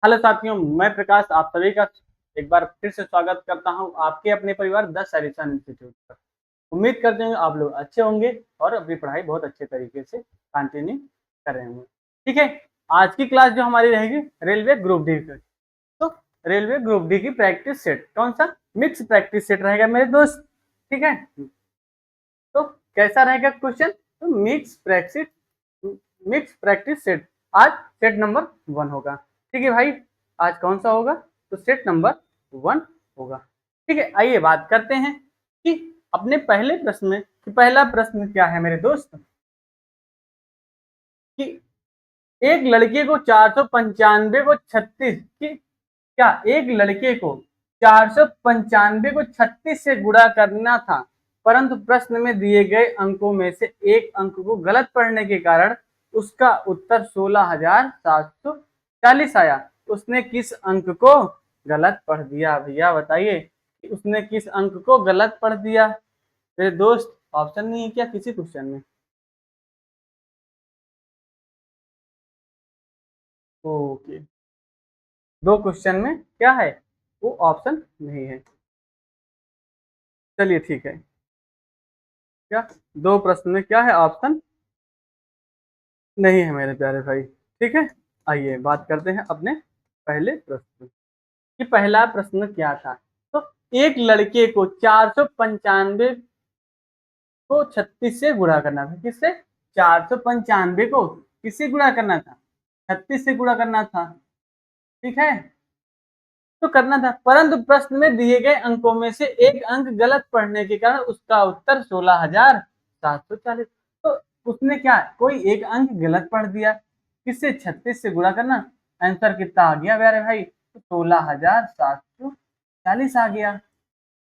Hello साथियों, मैं प्रकाश आप सभी का एक बार फिर से स्वागत करता हूं आपके अपने परिवार द सैल्यूशन इंस्टीट्यूट पर। उम्मीद करते हैं आप लोग अच्छे होंगे और अपनी पढ़ाई बहुत अच्छे तरीके से कंटिन्यू कर रहे होंगे। ठीक है, आज की क्लास जो हमारी रहेगी रेलवे ग्रुप डी की। तो रेलवे ग्रुप डी की प्रैक्टिस सेट कौन सा? मिक्स प्रैक्टिस सेट रहेगा मेरे दोस्त। ठीक है, तो कैसा रहेगा क्वेश्चन? तो मिक्स प्रैक्टिस सेट आज सेट नंबर 1 होगा। ठीक है भाई, आज कौन सा होगा? तो सेट नंबर 1 होगा। ठीक है, आइए बात करते हैं कि अपने पहले प्रश्न में कि पहला प्रश्न क्या है मेरे दोस्त कि एक लड़के को 495 को 36 की क्या एक लड़के को 495 को 36 से गुणा करना था, परंतु प्रश्न में दिए गए अंकों में से एक अंक को गलत पढ़ने के कारण उसका उत्तर 16,740 आया। उसने किस अंक को गलत पढ़ दिया? भैया बताइए कि उसने किस अंक को गलत पढ़ दिया मेरे दोस्त? ऑप्शन नहीं है क्या किसी क्वेश्चन में? ओके, दो क्वेश्चन में क्या है? वो ऑप्शन नहीं है। चलिए ठीक है, क्या दो प्रश्न में क्या है? ऑप्शन नहीं है मेरे प्यारे भाई। ठीक है, आइए बात करते हैं अपने पहले प्रश्न कि पहला प्रश्न क्या था। तो एक लड़के को 495 को 36 से गुणा करना था। किससे? 495 को किससे गुणा करना था? 36 से गुणा करना था। ठीक है, तो करना था, परंतु प्रश्न में दिए गए अंकों में से एक अंक गलत पढ़ने के कारण उसका उत्तर 16,740। तो उसने क्या कोई एक अंक गलत पढ़ दिया। किससे? 36 से गुणा करना। आंसर कितना आ गया प्यारे भाई? तो 16,740 आ गया।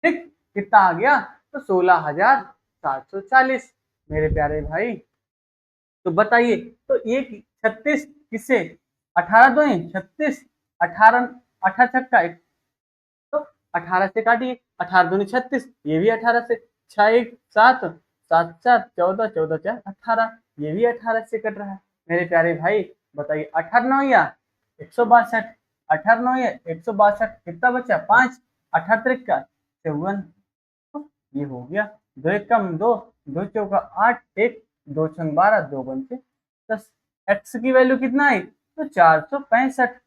ठीक, कितना आ गया? तो 16,740 मेरे प्यारे भाई। तो बताइए, तो एक 36 किससे? 18 दो 36, 18 18 छक्का, तो 18 से काटिए, 18 दूनी 36, ये भी 18 से, 6 1 7, 7 7 14, 14 4 18, ये भी 18 से कट रहा है मेरे प्यारे भाई। बताइए, 18 9 या 162, 18 9 या 162, कितना बचा? 5, 18 का 54। तो ये हो गया, दो एक कम दो, दो चौका 8, एक दो छंग 12, दो पंचे 10। एक्स की वैल्यू कितना आई? तो 465।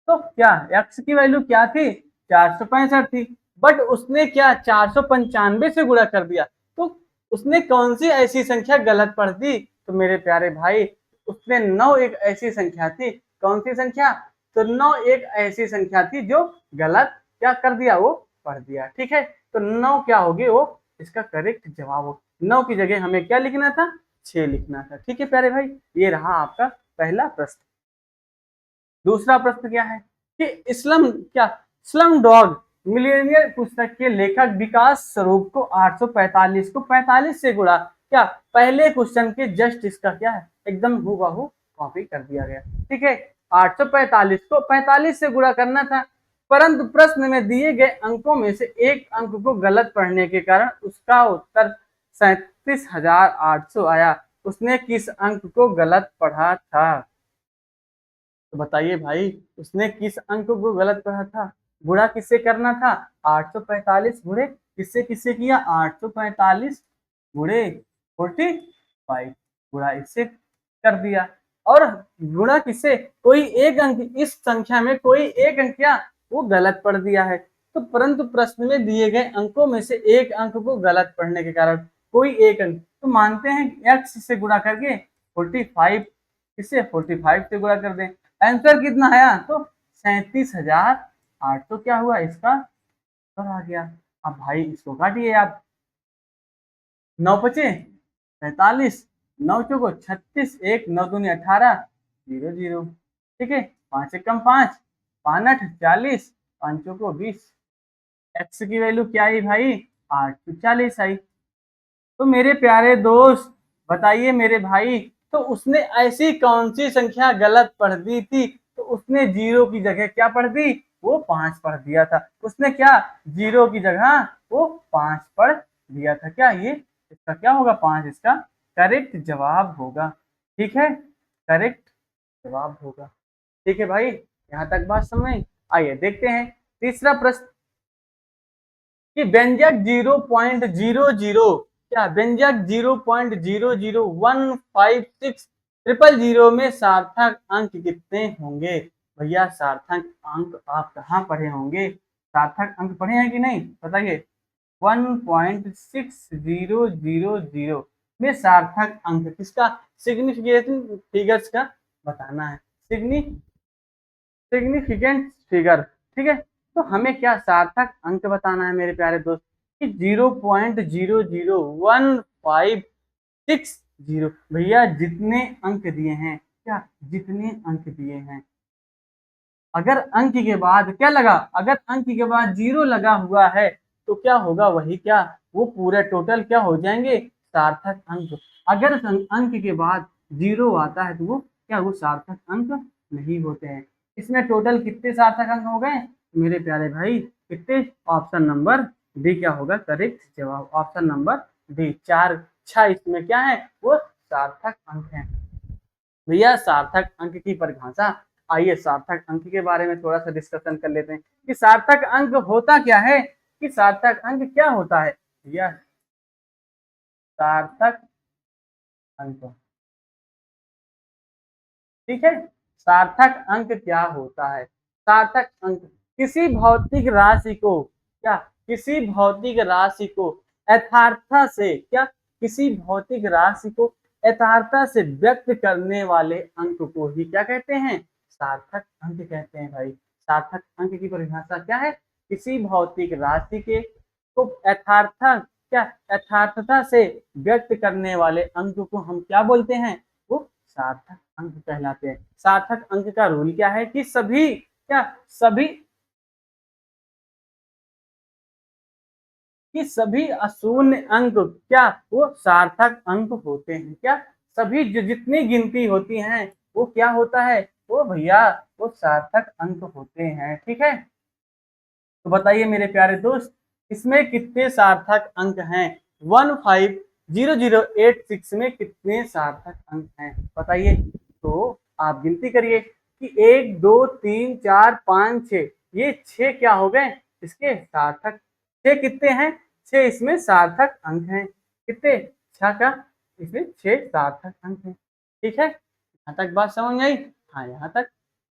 तो क्या एक्स की वैल्यू क्या थी? 465 थी, बट उसने क्या 495 से गुणा कर दिया। तो उसने कौन सी ऐसी संख्या गलत पढ़ दी? तो मेरे प्यारे भाई, उसने 9 एक ऐसी संख्या थी। कौन सी संख्या? तो 9 एक ऐसी संख्या थी जो गलत क्या कर दिया? वो पढ़ दिया। ठीक है, तो 9 क्या होगी? वो इसका करेक्ट जवाब हो। 9 की जगह हमें क्या लिखना था? 6 लिखना था। ठीक है प्यारे भाई, ये रहा आपका पहला प्रश्न। दूसरा प्रश्न क्या है कि स्लम डॉग मिलियनियर पुस्तक के लेखक विकास स्वरूप को 845 को 45 से गुणा क्या पहले क्वेश्चन के जस्ट इसका क्या है एकदम हूबहू कॉपी कर दिया गया। ठीक है, 845 को 45 से गुणा करना था, परंतु प्रश्न में दिए गए अंकों में से एक अंक को गलत पढ़ने के कारण उसका उत्तर 37,800 आया। उसने किस अंक को गलत पढ़ा था? तो बताइए भाई, उसने किस अंक को गलत पढ़ा था? गुणा किससे करना था? 845 गुणे किससे किससे किया? 845 गुणे 45, गुणा इससे कर दिया। और गुणा किससे? कोई एक अंक, इस संख्या में कोई एक अंक क्या वो गलत पढ़ दिया है। तो परंतु प्रश्न में दिए गए अंकों में से एक अंक को गलत पढ़ने के कारण कोई एक अंक, तो मानते हैं एक्स से गुणा करके 45, इससे 45 से गुणा कर दें। आंसर कितना आया? तो 37,800 क्या हुआ इसका उत्तर आ गया। अब भाई इसको काटिए आप। 9 पचे 45, 9 चौको 36, एक 9 दूनी 18, 0 0। ठीक है, 5 एक कम 5, 5 8 40, 5 चौको 20। एक्स की वैल्यू क्या आई भाई? 840 आई। तो मेरे प्यारे दोस्त बताइए मेरे भाई, तो उसने ऐसी कौन सी संख्या गलत पढ़ दी थी? तो उसने जीरो की जगह क्या पढ़ दी? वो 5 पढ़ दिया था। उसने क्या जीरो की जगह वो 5 पढ़ दिया था। क्या ये इसका क्या होगा? 5 इसका करेक्ट जवाब होगा। ठीक है, करेक्ट जवाब होगा। ठीक है भाई, यहाँ तक बात समझ में? आइए देखते हैं तीसरा प्रश्न कि व्यंजक 0.00 क्या व्यंजक 0.00156000 में सार्थक अंक कितने होंगे? भैया सार्थक अंक आप कहाँ पढ़े होंगे? सार्थक अंक पढ़े हैं कि नहीं बताइए। 1.6000 में सार्थक अंक किसका? सिग्निफिकेंट फिगर्स का बताना है। सिग्निफिकेंट फिगर, ठीक है। तो हमें क्या सार्थक अंक बताना है मेरे प्यारे दोस्त कि 0.00156 भैया जितने अंक दिए हैं, क्या जितने अंक दिए हैं, अगर अंक के बाद क्या लगा, अगर अंक के बाद 0 लगा हुआ है तो क्या होगा, वही क्या वो पूरे टोटल क्या हो जाएंगे, सार्थक अंक। अगर अंक के बाद 0 आता है तो वो क्या, वो सार्थक अंक नहीं होते हैं। इसमें टोटल कितने सार्थक अंक हो गए मेरे प्यारे भाई? कितने? ऑप्शन नंबर डी क्या होगा करेक्ट जवाब, ऑप्शन नंबर डी। 4 6 इसमें क्या है, वो सार्थक अंक है। भैया सार्थक अंक की परिभाषा, आइए सार्थक अंक के बारे में थोड़ा सा डिस्कशन कर लेते हैं कि सार्थक अंक होता क्या है, कि सार्थक अंक क्या होता है भैया। सार्थक अंक, ठीक है, सार्थक अंक क्या होता है? सार्थक अंक किसी भौतिक राशि को क्या, किसी भौतिक राशि को यथार्थता से क्या, किसी भौतिक राशि को यथार्थता से व्यक्त करने वाले अंक को ही क्या कहते हैं, सार्थक अंक कहते हैं भाई। सार्थक अंक की परिभाषा क्या है? किसी भौतिक राशि के को यथार्थता क्या, यथार्थता से व्यक्त करने वाले अंक को हम क्या बोलते हैं, वो सार्थक अंक कहलाते हैं। सार्थक अंक का रूल क्या है कि सभी क्या, सभी कि सभी अशून्य अंक क्या, वो सार्थक अंक होते हैं। क्या सभी जो जितनी गिनती होती हैं वो क्या होता है, वो भैया वो सार्थक अंक होते हैं, ठीक है। तो बताइए मेरे प्यारे दोस्त, इसमें कितने सार्थक अंक हैं? 150086 में कितने सार्थक अंक हैं बताइए। तो आप गिनती करिए कि 1 2 3 4 5 6, ये 6 क्या हो गए इसके सार्थक। 6 कितने हैं? 6 इसमें सार्थक अंक हैं। कितने? 6 का इसमें 6 सार्थक अंक हैं, ठीक है। यहाँ तक बात समझ में आई? हाँ यहाँ तक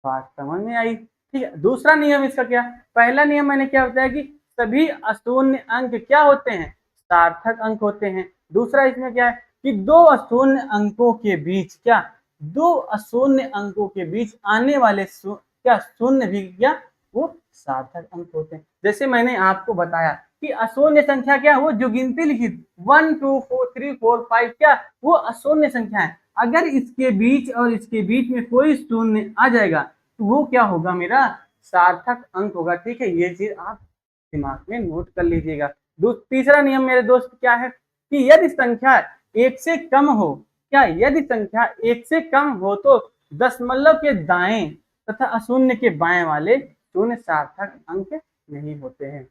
बात समझ में आई, ठीक है। दूसरा नियम इसका क्या, पहला नियम मैंने क्या बताया कि सभी अशून्य अंक क्या होते हैं, सार्थक अंक होते हैं। दूसरा इसमें क्या है कि दो अशून्य अंकों के बीच क्या, दो अशून्य अंकों के बीच आने वाले क्या शून्य भी क्या, वो सार्थक अंक होते हैं। जैसे मैंने आपको बताया कि अशून्य संख्या क्या, वो जो गिनती लिखी 1 2 4 3 4 5 क्या, वो अशून्य संख्या है। अगर इसके बीच और इसके बीच में कोई शून्य आ जाएगा तो वो क्या होगा, मेरा सार्थक अंक होगा, ठीक है। ये चीज आप दिमाग में नोट कर लीजिएगा। तीसरा नियम मेरे दोस्त क्या है कि यदि संख्या 1 से कम हो, क्या यदि संख्या 1 से कम हो तो दशमलव के दाएं तथा अशून्य के बाएं वाले शून्य सार्थक अंक नहीं होते हैं।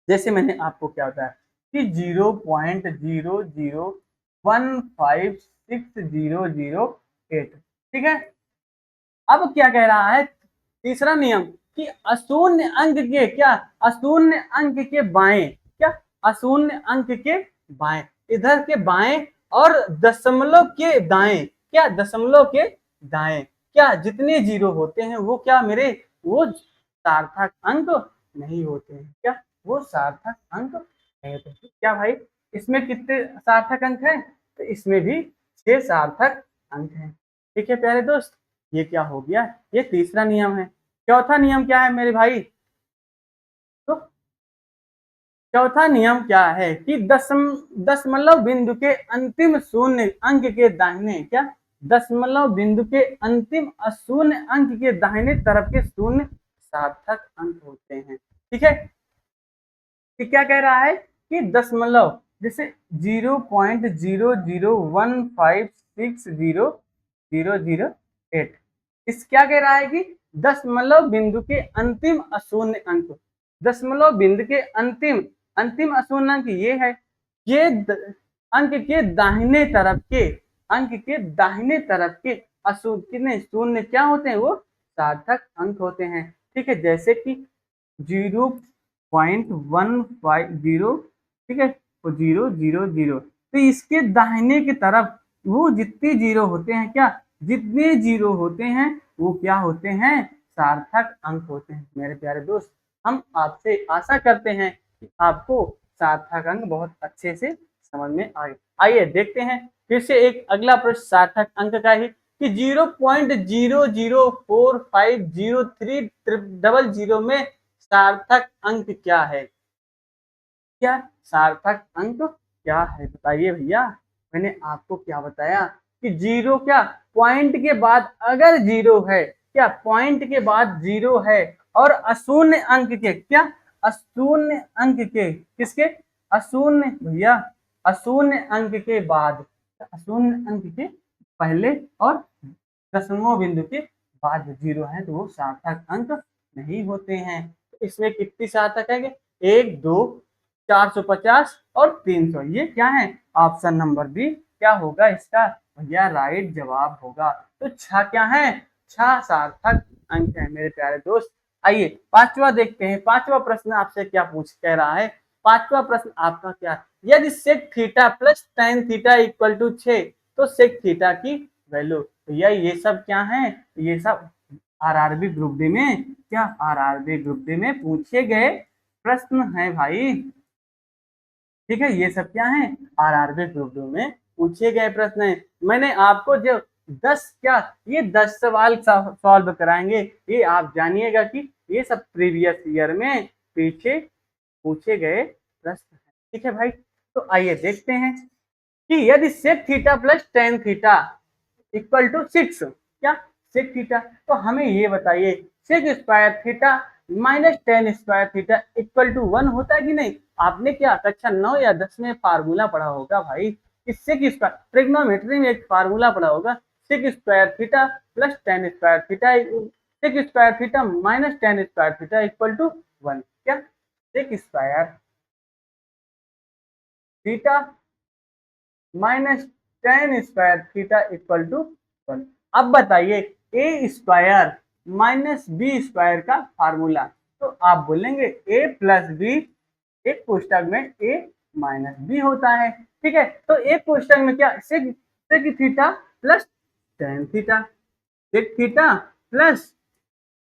जैसे मैंने आपको क्या बताया कि 0.001560008, ठीक है। अब क्या कह रहा है तीसरा नियम कि अशून्य अंक के क्या, अशून्य अंक के बाएं क्या, अशून्य अंक के बाएं, इधर के बाएं और दशमलव के दाएं क्या, दशमलव के दाएं क्या जितने जीरो होते हैं वो क्या मेरे, वो सार्थक अंक नहीं होते हैं। क्या वो सार्थक अंक नहीं होते। क्या भाई इसमें कितने सार्थक अंक हैं? तो इसमें भी 6 सार्थक अंक हैं, ठीक है प्यारे दोस्त। ये क्या हो गया, ये तीसरा नियम है। चौथा नियम क्या है मेरे भाई? तो चौथा नियम क्या है कि दशमलव बिंदु के अंतिम शून्य अंक के दाहिने क्या, दशमलव बिंदु के अंतिम अशून्य अंक के दाहिने तरफ के शून्य सार्थक अंक होते हैं, ठीक है। कि क्या कह रहा है कि दशमलव जैसे 0.001560008, इस क्या कह रहा है कि दशमलव बिंदु के अंतिम अशून्य अंक, दशमलव बिंदु के अंतिम अंतिम अशून्य अंक ये है, ये अंक के दाहिने तरफ के, अंक के दाहिने तरफ के अशून्य कितने शून्य क्या होते हैं, वो सार्थक अंक होते हैं। ठीक है, जैसे कि 0.150, ठीक है, तो 000, तो इसके दाहिने की तरफ वो जितने जीरो होते हैं, क्या जितने जीरो होते हैं वो क्या होते हैं, सार्थक अंक होते हैं। मेरे प्यारे दोस्त, हम आपसे आशा करते हैं कि आपको सार्थक अंक बहुत अच्छे से समझ में आए। आइए देखते हैं फिर से एक अगला प्रश्न सार्थक अंक का ही, कि 0.0045030 में सार्थक अंक क्या है। क्या सार्थक अंक क्या है, बताइए भैया। मैंने आपको क्या बताया कि जीरो, क्या पॉइंट के बाद अगर जीरो है, क्या पॉइंट के बाद जीरो है और अशून्य अंक के, क्या अशून्य अंक के, किसके, अशून्य भैया, अशून्य अंक के बाद, अशून्य अंक के पहले और दशमलव बिंदु के बाद जीरो है तो वो सार्थक अंक नहीं होते हैं। तो इसमें कितनी सार्थक है, 1, 2, 450 और 300, ये क्या है, ऑप्शन नंबर बी क्या होगा इसका भैया, राइट जवाब होगा। तो छह क्या है, छह सार्थक अंक है मेरे प्यारे दोस्त। आइए पांचवा देखते हैं, पांचवा प्रश्न आपसे क्या पूछ कह रहा है। पांचवा प्रश्न आपका क्या, यदि sec theta plus tan theta equal to 6, तो सेक थीटा की वैल्यू, भैया ये सब क्या है, ये सब आरआरबी ग्रुप डी में, क्या आरआरबी ग्रुप डी में पूछे गए प्रश्न है भाई। ठीक है, ये सब क्या है, आरआरबी ग्रुप डी में पूछे गए प्रश्न है। मैंने आपको जो 10, क्या ये 10 सवाल सॉल्व कराएंगे, ये आप जानिएगा कि ये सब प्रीवियस ईयर में पीछे पूछे गए प्रश्न है। ठीक है भाई, तो आइए देखते हैं कि यदि sec theta plus tan theta equal to 6, क्या सेक थीटा, तो हमें ये बताइए sec square theta minus tan square theta equal to 1 होता है कि नहीं। आपने क्या कक्षा 9 या 10 में फार्मूला पढ़ा होगा भाई, कि सेक स्क्वायर, ट्रिग्नोमेट्री में एक फार्मूला पढ़ा होगा, sec square theta plus tan square theta, sec square theta minus tan square theta equal to 1, क्या sec square theta minus tan square theta equal to 1। अब बताइए A square minus B square का formula, तो आप बोलेंगे ए plus B, एक पुस्तक में ए माइनस बी होता है। ठीक है, तो एक पुस्तक में क्या sec theta plus tan theta, sec theta plus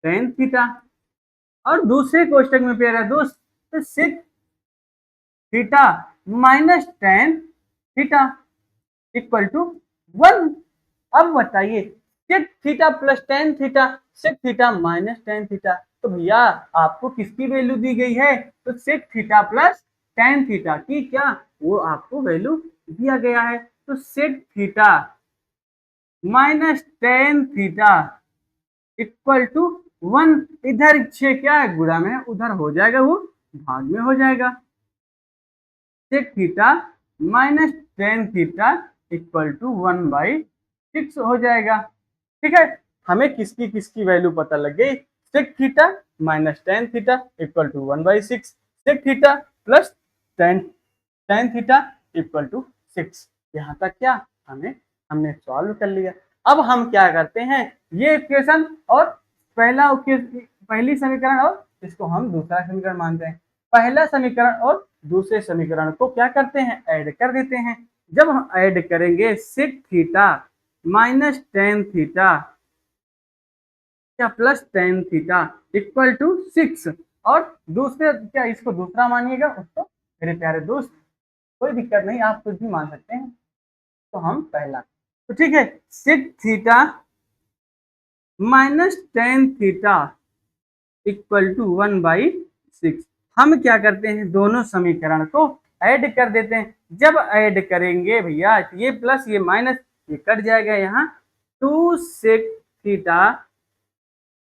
tan theta, और दूसरे कोष्टक में प्यारा दोस्त तो sec theta minus tan theta equal to 1। अब बताइए sec theta plus tan theta, sec theta minus tan theta, तो भैया आपको किसकी वैल्यू दी गई है, तो sec theta plus tan theta की, क्या वो आपको वैल्यू दिया गया है। तो sec theta minus tan theta equal to 1, इधर 6 क्या है गुणा में, उधर हो जाएगा वो भाग में हो जाएगा। Sec theta minus tan theta equal to 1/6 हो जाएगा। ठीक है, हमें किसकी किसकी वैल्यू पता लग गई, sec theta minus tan theta equal to 1/6, sec theta plus tan theta equal to 6। यहाँ तक क्या हमने सॉल्व कर लिया। अब हम क्या करते हैं, ये इक्वेशन और पहली समीकरण और इसको हम दूसरा समीकरण मानते हैं, पहला समीकरण और दूसरे समीकरण को क्या करते हैं, ऐड कर देते हैं। जब हम ऐड करेंगे sec theta minus tan theta क्या plus tan theta equal to 6, और दूसरे क्या इसको दूसरा मानिएगा उसको, मेरे प्यारे दोस्त कोई दिक्कत नहीं, आप कुछ भी मान सकते हैं। तो हम पहला, तो ठीक है, sec theta minus tan theta equal to 1/6, हम क्या करते हैं, दोनों समीकरण को ऐड कर देते हैं। जब ऐड करेंगे भैया ये प्लस ये माइनस ये कट जाएगा, यहाँ 2 sec theta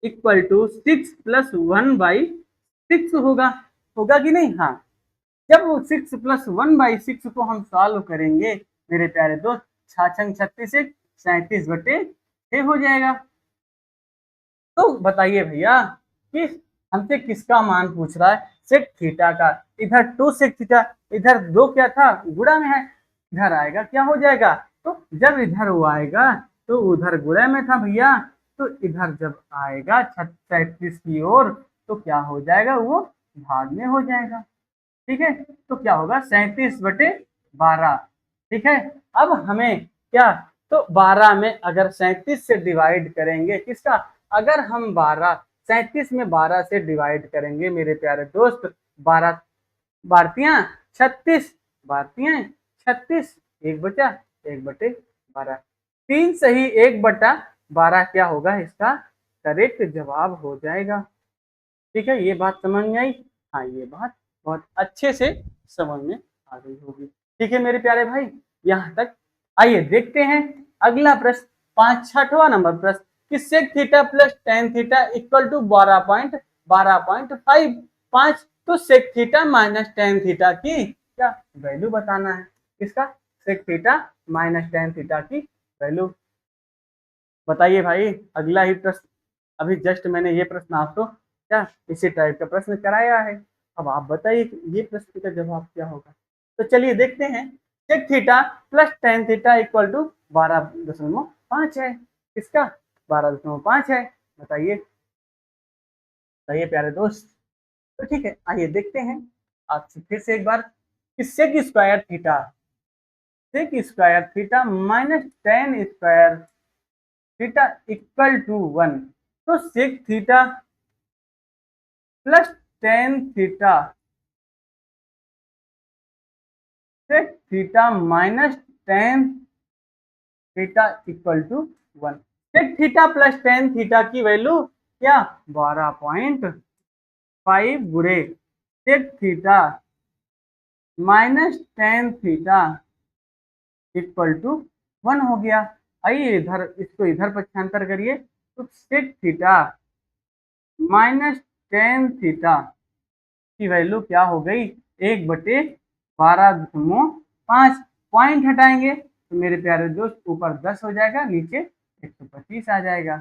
equal to 6 plus 1/6 होगा, होगा कि नहीं। हाँ, जब 6 प्लस 1/6 को हम सॉल्व करेंगे मेरे प्यारे दोस्त, 6×6 37/6 हो जाएगा। तो बताइए भैया कि हमसे किसका मान पूछ रहा है, सेक थीटा का। इधर 2 सेक थीटा, इधर 2 क्या था गुणा में है, इधर आएगा क्या हो जाएगा, तो जब इधर वो आएगा तो उधर गुणा में था भैया, तो इधर जब आएगा 37 की ओर तो क्या हो जाएगा, वो भाग में हो जाएगा। ठीक है, तो क्या होगा 37/12। ठीक है, अब हमें क्या, तो 12 में अगर 37 से डिवाइड करेंगे किसका, अगर हम 12 37 में 12 से डिवाइड करेंगे मेरे प्यारे दोस्त, 12 भारतीय 36 भारतीय 36, एक बचा 1/12, 3 सही 1/12 क्या होगा इसका करेक्ट जवाब हो जाएगा। ठीक है, ये बात समझ में आई। हाँ, ये बात बहुत अच्छे से समझ में आ गई होगी। ठीक है मेरे प्यारे भाई, यहाँ तक आइए देखते हैं अगला प्रश्न, 6वां नंबर प्रश्न कि sec theta plus tan theta equal to 12.5, तो sec theta minus tan theta की क्या वैल्यू बताना है। किसका, sec theta minus tan theta की वैल्यू बताइए भाई। अगला ही प्रश्न, अभी जस्ट मैंने ये प्रश्न आपको क्या इसी टाइप का प्रश्न कराया है। अब आप बताइए कि ये प्रश्न का जवाब क्या होगा। तो चलिए देखते हैं, sec theta plus tan theta equal to 12.5 है। किसका, 12.5 है। बताइए बताइए प्यारे दोस्त। तो ठीक है, आइए देखते हैं आपसे फिर से एक बार कि sec square theta minus tan square theta equal to 1, तो sec theta plus tan theta sec theta minus tan theta equal to 1। Sec theta plus tan theta की वैल्यू क्या, 12.5 गुणे sec theta minus tan theta equal to 1 हो गया। आइए इधर इसको इधर पक्षांतर करिए, तो sec theta minus tan theta की वैल्यू क्या हो गई, 1/12.5। पॉइंट हटाएंगे तो मेरे प्यारे दोस्त ऊपर 10 हो जाएगा, नीचे 125 आ जाएगा।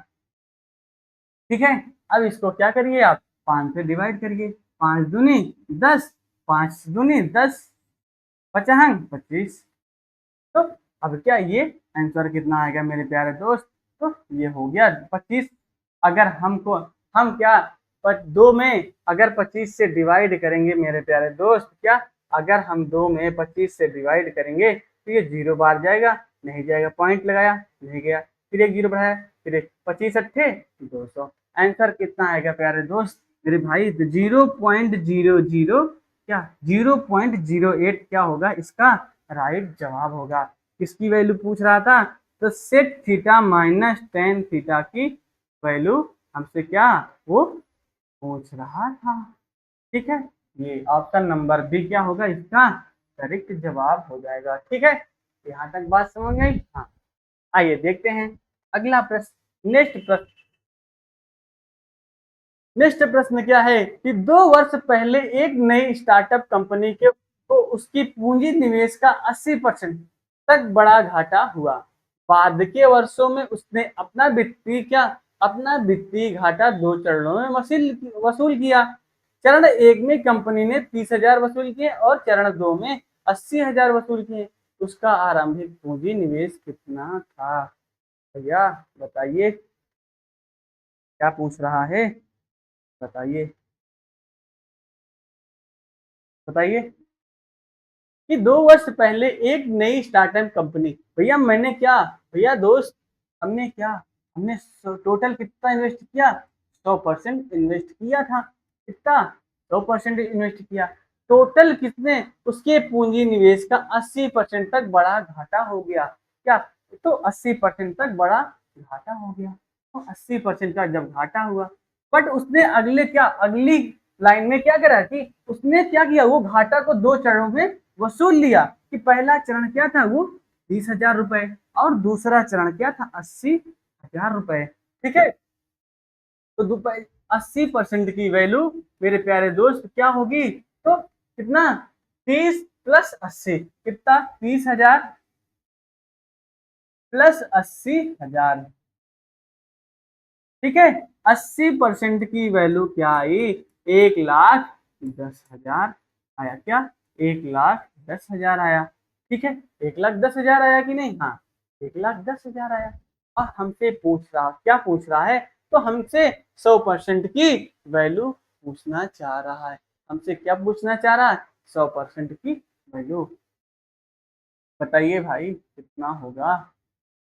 ठीक है, अब इसको क्या करिए आप 5 से डिवाइड करिए, 5 दूनी 10, 5 दूनी 10, पचहंग 25। तो अब क्या ये आंसर कितना आएगा मेरे प्यारे दोस्त, तो ये हो गया 25। अगर हमको हम क्या दो में अगर 25 से डिवाइड करेंगे मेरे प्यारे दोस्त, क्या अगर हम 2 में 25 से डिवाइड करेंगे तो ये 0 बार जाएगा, नहीं जाएगा, पॉइंट लगाया नहीं गया, फिर एक 0 बढ़ाया, फिर एक 25 अट्ठे 200। आंसर कितना आएगा प्यारे दोस्त मेरे भाई, 0.00 क्या 0.08 क्या होगा इसका राइट जवाब होगा। किसकी वैल्यू पूछ रहा था, तो sec theta minus tan theta की वैल्यू हमसे क्या वो पूछ रहा था। ठीक है, ये ऑप्शन नंबर बी क्या होगा इसका करेक्ट जवाब हो जाएगा। ठीक है, यहाँ तक बात समझ गई। हाँ, आइए देखते हैं अगला प्रश्न। नेक्स्ट प्रश्न क्या है कि 2 वर्ष पहले एक नई स्टार्टअप कंपनी के को उसकी पूंजी निवेश का 80% तक बड़ा घाटा हुआ। बाद के वर्षों में उसने अपना वित्तीय घाटा 2 चरणों में वसूल किया। चरण 1 में कंपनी ने 30,000 वसूल किए और चरण 2 में 80,000 वसूल किए। उसका आरंभिक पूंजी निवेश कितना था। भैया बताइए क्या पूछ रहा है, बताइए बताइए कि 2 वर्ष पहले एक नई स्टार्टअप कंपनी, भैया मैंने क्या, भैया दोस्त हमने क्या, हमने टोटल कितना इन्वेस्ट किया, 100% इन्वेस्ट किया था। कितना, 100% इन्वेस्ट किया। टोटल कितने, उसके पूंजी निवेश का 80% तक बड़ा घाटा हो गया। क्या, तो 80% तक बड़ा घाटा हो गया। तो 80% का जब घाटा हुआ, बट उसने अगले क्या अगली लाइन में क्या करा कि उसने क्या किया, वो घाटा को 2 चरणों में वसूल लिया। कि पहला चरण क्या था, वो 20,000 रुपए और दूसरा चरण क्या था, 80,000 रुपए। ठीक है, तो 80% की वैल्यू मेरे प्यारे दोस्त क्या होगी, तो कितना 30 प्लस 80 कितना, 30,000 प्लस 80,000। ठीक है, 80% की वैल्यू क्या आई, 1,10,000 आया। क्या, 1,10,000 आया। ठीक है, 1,10,000 आया कि नहीं, हाँ 1,10,000 आया। और हमसे पूछ रहा, क्या पूछ रहा है, तो हमसे 100% की वैल्यू पूछना चाह रहा है। हमसे क्या पूछना चाह रहा है, 100% की वैल्यू। बताइए भाई कितना होगा।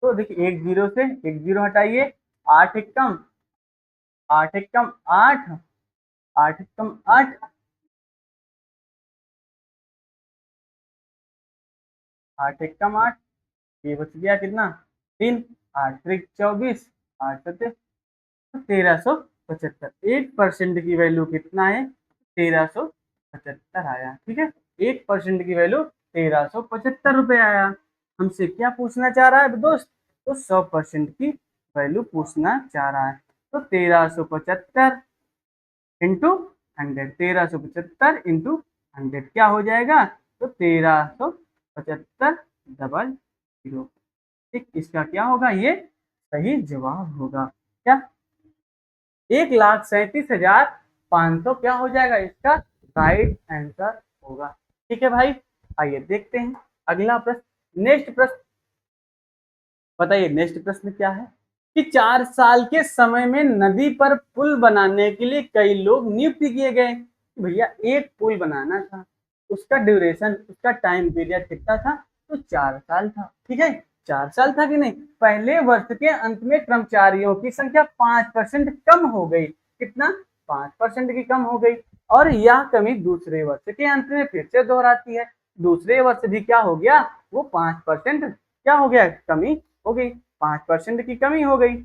तो देखिए एक जीरो से एक जीरो हटाइए, आठ एक कम, आठ एक कम आठ, आठ एक कम आठ, आठ एक कम आठ, ये बच गया कितना, तीन, आठ त्रिक 24, आठ सत्ते 1375। 1% की वैल्यू कितना है, 1375 आया। ठीक है, 1% की वैल्यू 1375 रुपये आया। हमसे क्या पूछना चाह रहा है दोस्त, तो 100% की वैल्यू पूछना चाह रहा है। तो 1375 इंटू 100, 1375 इंटू 100 क्या हो जाएगा, तो 1375 डबल जीरो। ठीक, इसका क्या होगा, ये सही जवाब होगा। क्या, 1,37,500 क्या हो जाएगा, इसका राइट आंसर होगा। ठीक है भाई, आइए देखते हैं अगला प्रश्न। नेक्स्ट प्रश्न बताइए, नेक्स्ट प्रश्न क्या है कि 4 साल के समय में नदी पर पुल बनाने के लिए कई लोग नियुक्त किए गए। भैया एक पुल बनाना था, उसका ड्यूरेशन, उसका टाइम पीरियड कितना था, तो 4 साल था। ठीक है, 4 साल था कि नहीं। पहले वर्ष के अंत में कर्मचारियों की संख्या 5% कम हो गई। कितना, 5% की कम हो गई। और यह कमी दूसरे वर्ष के अंत में फिर से दोहराती है। दूसरे वर्ष भी क्या हो गया, वो 5% क्या हो गया, कमी हो गई, 5% की कमी हो गई।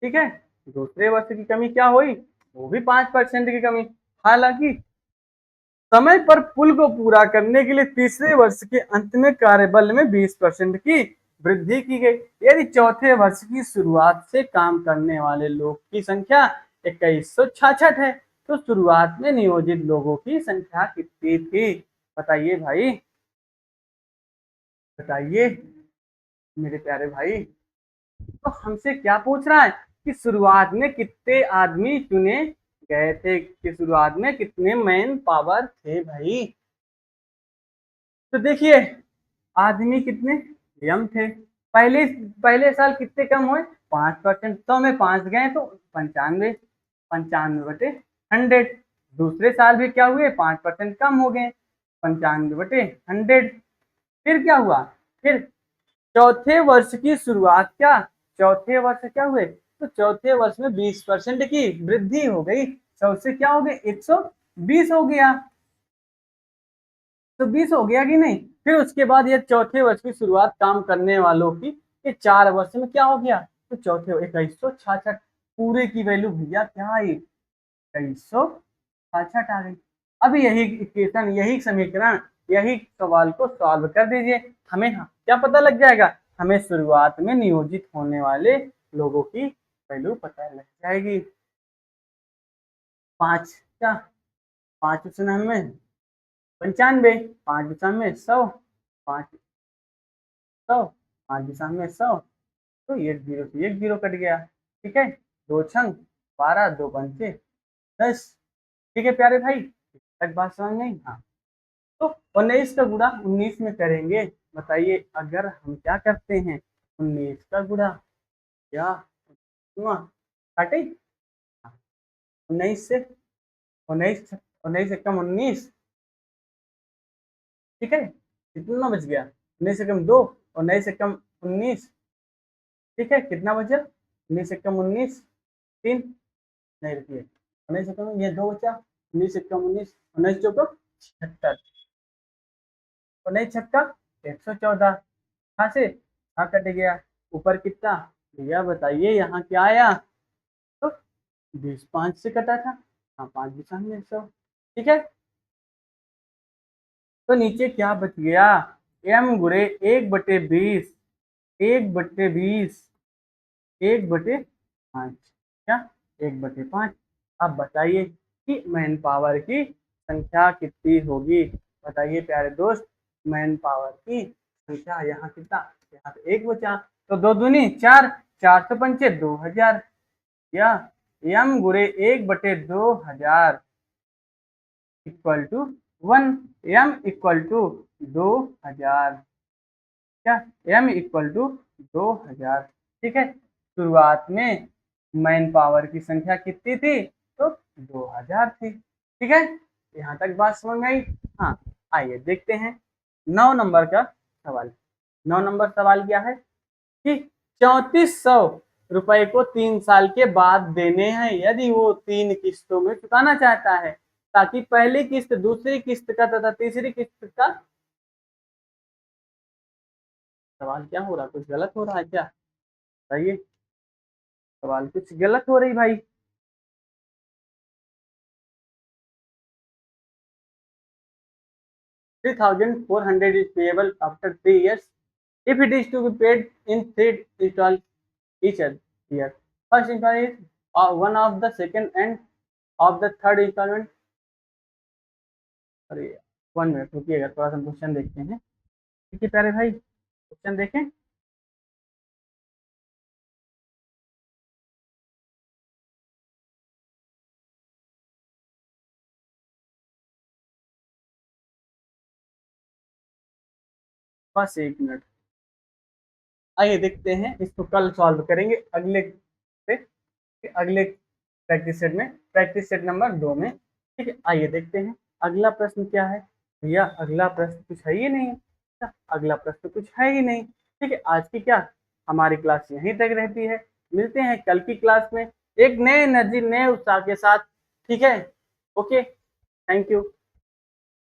ठीक है, दूसरे वर्ष की कमी क्या हुई, वो भी 5% की कमी। हालांकि समय पर पुल को पूरा करने के लिए तीसरे वर्ष के अंत में कार्यबल में 20% की वृद्धि की गई। यदि चौथे वर्ष की शुरुआत से काम करने वाले लोग की संख्या 2166 है, तो शुरुआत में नियोजित लोगों की संख्या कितनी थी, बताइए भाई, बताइए मेरे प्यारे भाई। तो हमसे क्या पूछ रहा है कि शुरुआत में कितने आदमी चुने गए थे, कि शुरुआत में कितने मैन पावर थे भाई। तो देखिए आदमी कितने, यम थे। पहले पहले साल कितने कम हुए, 5%, तो में 5 गए तो 95, 95/100। दूसरे साल भी क्या हुए, 5% कम हो गए, 95/100। फिर क्या हुआ, फिर चौथे वर्ष की शुरुआत, क्या चौथे वर्ष क्या हुए, तो चौथे वर्ष में 20% की वृद्धि हो गई। 100 से क्या हो गया, 120 हो गया। तो 20 हो गया कि नहीं। फिर उसके बाद ये चौथे वर्ष की शुरुआत काम करने वालों की, ये 4 वर्ष में क्या हो गया, तो चौथे 2166। पूरे की वैल्यू भैया क्या आई, 2166 आ गई। अभी यही इक्वेशन, यही समीकरण, यही सवाल को सॉल्व कर दीजिए, हमें क्या पता लग जाएगा, हमें शुरुआत में नियोजित होने वाले लोगों की वैल्यू पता लग जाएगी। 5 क्या, 5×99 95, 5×99 100, 5 100, 5×99 100, तो एक जीरो से एक जीरो कट गया। ठीक है, दो छंग 12, दो पंचे 10। ठीक है प्यारे भाई, तक बात समझ में आई? हाँ। तो 19 का गुणा 19 में करेंगे। बताइए अगर हम क्या करते हैं, 19 का गुणा क्या हुआ, काटे, 19 से 19, 19 से कम 19। ठीक है, कितना बच गया, 19 से कम 2, और 19 से कम 19। ठीक है, कितना बचा, 19 से कम 19, 3, नहीं रुकिए, 19 से कम ये 2 बचा, 19 से कम 19, 19 चौको 76, 19 छक्का 114। कहाँ से, कहाँ कट गया, ऊपर कितना, भैया बताइए यहाँ क्या आया, तो 20 5 से कटा था। हाँ, 5 दिशा में 100। ठीक है, तो नीचे क्या बच गया, m × 1/20, 1/20, 1/5, क्या 1/5। अब बताइए कि मैन पावर की संख्या कितनी होगी। बताइए प्यारे दोस्त, मैन पावर की संख्या यहाँ कितना, यहाँ पे एक बचा, तो 2 दूनी 4, 4 से पंचे 2000, या m × 1/2000 equal to 1, m equal to 2000। क्या m इक्वल टू 2000। ठीक है, शुरुआत में मैन पावर की संख्या कितनी थी, तो 2000 थी। ठीक है, यहाँ तक बात समझ में आई। हाँ, आइए देखते हैं 9 नंबर का सवाल। 9 नंबर सवाल क्या है कि 3400 रुपए को 3 साल के बाद देने हैं, यदि वो 3 किस्तों में चुकाना चाहता है, ताकि पहली किस्त, दूसरी किस्त का तथा तीसरी किस्त का। सवाल क्या हो रहा, कुछ गलत हो रहा है क्या, बताइए। सवाल कुछ गलत हो रही भाई। $3,400 is payable after 3 years if it is to be paid in 3 installments each year. First installment is one of the second and of the third installment। अरे 1 मिनट रुकिएगा, थोड़ा सा क्वेश्चन देखते हैं। ठीक है प्यारे भाई, क्वेश्चन देखें। बस 1 मिनट, आइए देखते हैं, इसको कल सॉल्व करेंगे अगले अगले प्रैक्टिस सेट में, प्रैक्टिस सेट नंबर 2 में। ठीक है, आइए देखते हैं अगला प्रश्न क्या है। भैया अगला प्रश्न कुछ है ही नहीं, अगला प्रश्न कुछ है ही नहीं। ठीक है, आज की क्या हमारी क्लास यहीं तक रहती है। मिलते हैं कल की क्लास में एक नए एनर्जी, नए उत्साह के साथ। ठीक है, ओके, थैंक यू।